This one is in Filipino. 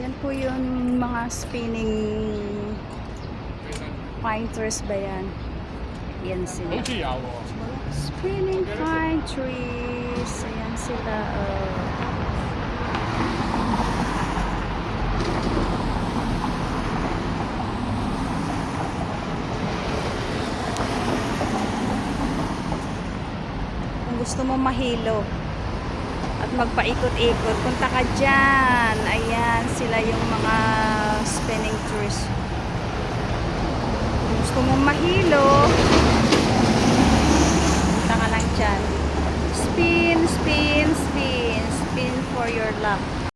Yan po yung mga spinning pine trees ba yan? Yan sila. Spinning pine trees. Ayan sila. Kung gusto mo mahilo at magpaikot-ikot, punta ka dyan. Ayan sila yung mga spinning trees. Kung gusto mong mahilo, punta ka lang dyan. Spin, spin, spin. Spin for your luck.